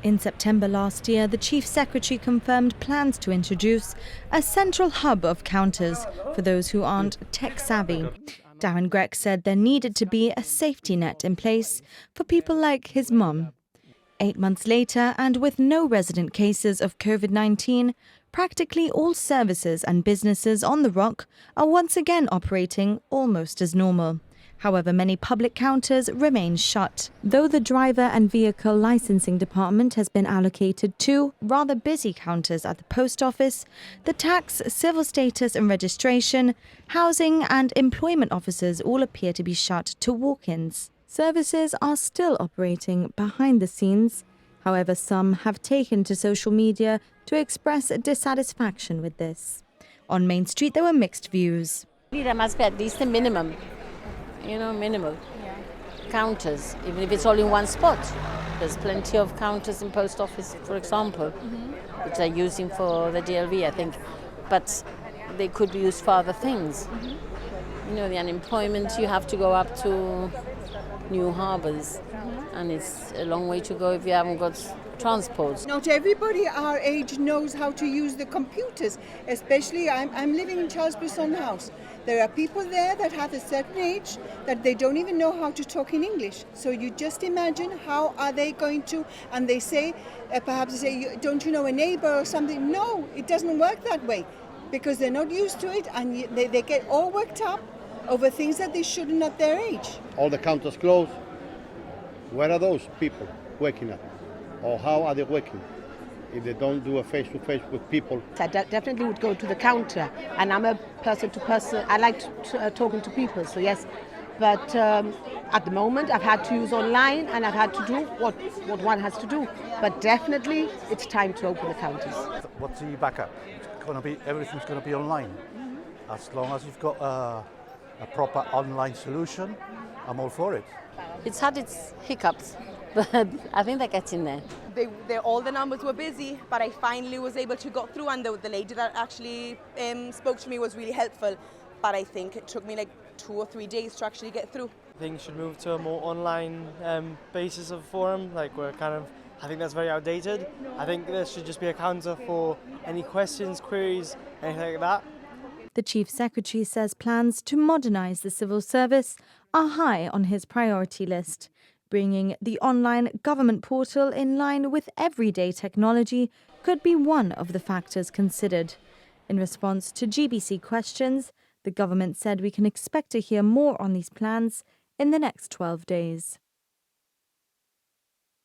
In September last year, the Chief Secretary confirmed plans to introduce a central hub of counters for those who aren't tech-savvy. Darren Grech said there needed to be a safety net in place for people like his mum. 8 months later, and with no resident cases of COVID-19, practically all services and businesses on the Rock are once again operating almost as normal. However, many public counters remain shut. Though the Driver and Vehicle Licensing Department has been allocated 2 rather busy counters at the post office, the tax, civil status and registration, housing and employment offices all appear to be shut to walk-ins. Services are still operating behind the scenes. However, some have taken to social media to express dissatisfaction with this. On Main Street, there were mixed views. There must be at least a minimum. Minimal counters, even if it's all in one spot. There's plenty of counters in post office, for example, which they're using for the DLV, I think. But they could be used for other things. The unemployment, you have to go up to new harbours, and it's a long way to go if you haven't got transport. Not everybody our age knows how to use the computers, especially I'm living in Charles Brisson House. There are people there that have a certain age that they don't even know how to talk in English. So you just imagine how are they going to, and they say, perhaps they say, don't you know a neighbour or something? No, it doesn't work that way because they're not used to it, and they get all worked up over things that they shouldn't at their age. All the counters closed. Where are those people working at? Or how are they working if they don't do a face-to-face with people? I definitely would go to the counter, and I'm a person-to-person. I like talking to people, so yes. But at the moment, I've had to use online, and I've had to do what one has to do. But definitely, it's time to open the counters. What's the backup? Everything's going to be online. As long as you've got a proper online solution, I'm all for it. It's had its hiccups, but I think they're getting there. All the numbers were busy, but I finally was able to go through, and the lady that actually spoke to me was really helpful. But I think it took me like 2 or 3 days to actually get through. Things should move to a more online basis of forum. I think that's very outdated. I think there should just be a counter for any questions, queries, anything like that. The Chief Secretary says plans to modernise the civil service are high on his priority list. Bringing the online government portal in line with everyday technology could be one of the factors considered. In response to GBC questions, the government said we can expect to hear more on these plans in the next 12 days.